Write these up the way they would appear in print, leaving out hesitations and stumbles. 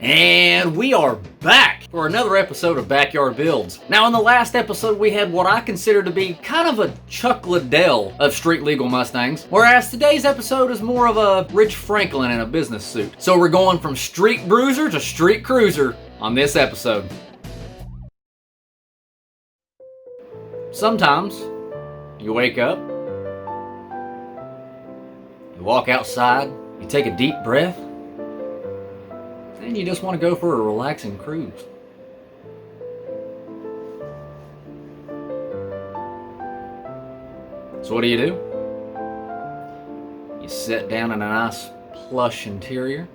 And we are back for another episode of Backyard Builds. Now, in the last episode, we had what I consider to be kind of a Chuck Liddell of street legal Mustangs, whereas today's episode is more of a Rich Franklin in a business suit. So we're going from street bruiser to street cruiser on this episode. Sometimes you wake up, you walk outside, you take a deep breath, and you just want to go for a relaxing cruise. So what do? You sit down in a nice plush interior.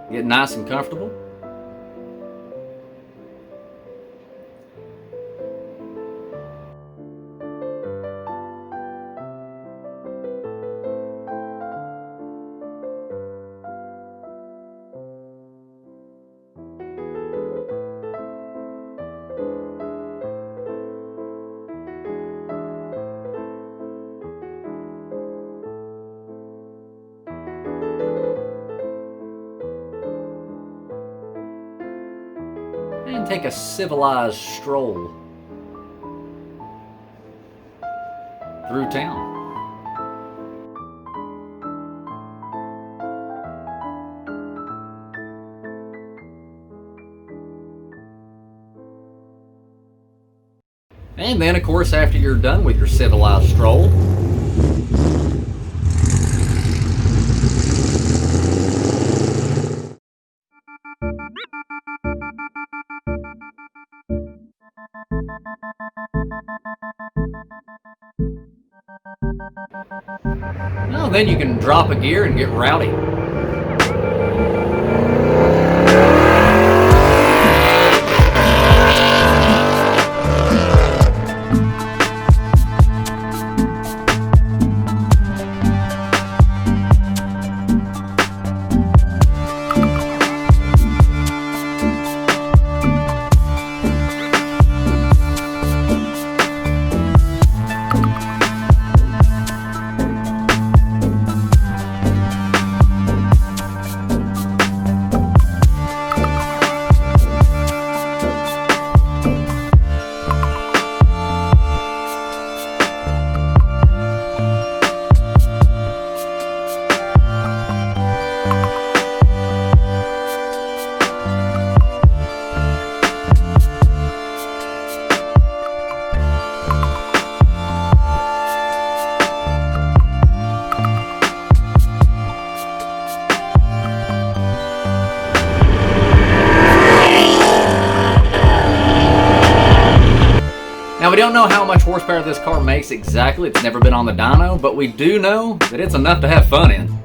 Get nice and comfortable. And take a civilized stroll through town. And then, of course, after you're done with your civilized stroll, well, then you can drop a gear and get rowdy. Now, we don't know how much horsepower this car makes exactly. It's never been on the dyno, but we do know that it's enough to have fun in.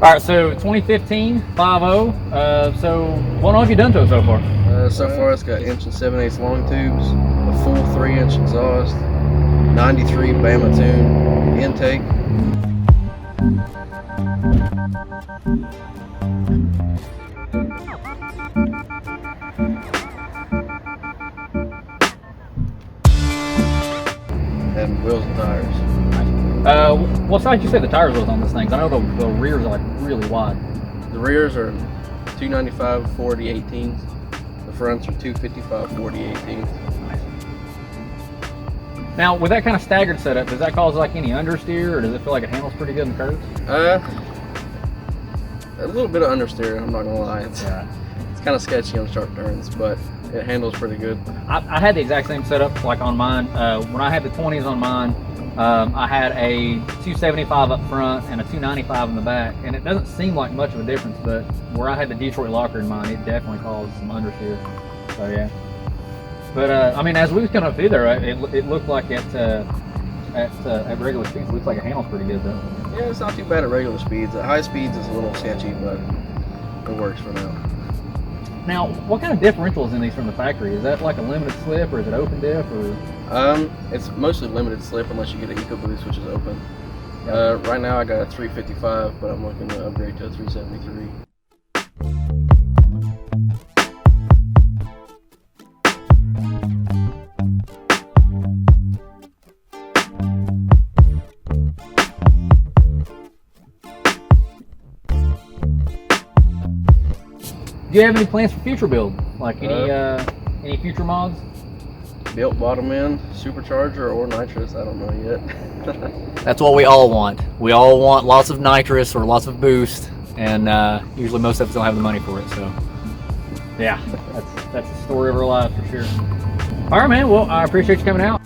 All right, so 2015 5.0. So what all have you done to it so far? So far, it's got 1 7/8" long tubes, a full 3-inch exhaust, 93 Bama tune intake. And wheels and tires. What size you say the tires was on this thing? I know the rears are like really wide. The rears are 295 40 18s. The fronts are 255 40 18s. Now, with that kind of staggered setup, does that cause like any understeer, or does it feel like it handles pretty good in curves? A little bit of understeer, I'm not gonna lie. It's kind of sketchy on sharp turns, but it handles pretty good. I had the exact same setup like on mine. When I had the 20s on mine, I had a 275 up front and a 295 in the back, and it doesn't seem like much of a difference, but where I had the Detroit locker in mine, it definitely caused some understeer. So yeah. But I mean, as we was coming up through there, it looked like at regular speeds, it looks like it handles pretty good though. Yeah, it's not too bad at regular speeds. At high speeds, it's a little sketchy, but it works for now. Now, what kind of differential is in these from the factory? Is that like a limited slip, or is it open diff, or? It's mostly limited slip unless you get an EcoBoost, which is open. Right now I got a 355, but I'm looking to upgrade to a 373. Do you have any plans for future build? Like any future mods? Built bottom end, supercharger, or nitrous, I don't know yet. That's what we all want. We all want lots of nitrous or lots of boost, and usually most of us don't have the money for it, so. Yeah, that's the story of our lives for sure. All right, man, well, I appreciate you coming out.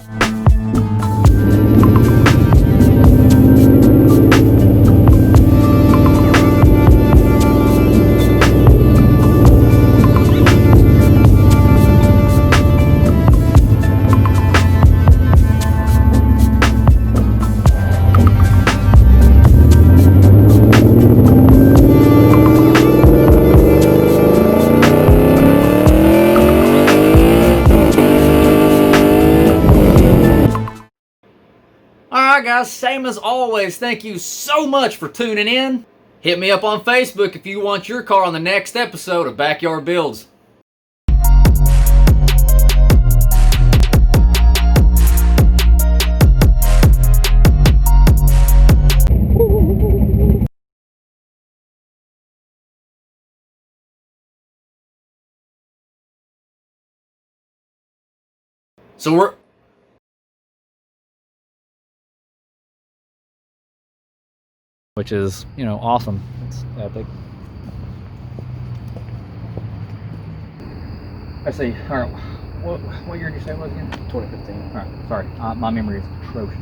Alright guys, same as always, thank you so much for tuning in. Hit me up on Facebook if you want your car on the next episode of Backyard Builds. So we're... Which is, you know, awesome. It's epic. Let's see. All right. What year did you say it was again? 2015. All right. Sorry. My memory is atrocious.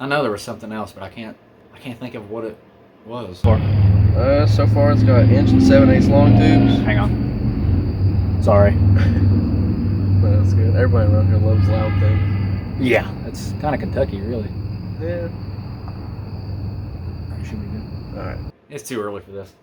I know there was something else, but I can't think of what it was. So far it's got 1 7/8" long tubes. Hang on. Sorry. But that's good. Everybody around here loves loud things. Yeah. It's kind of Kentucky, really. Yeah. Should be good. All right. It's too early for this.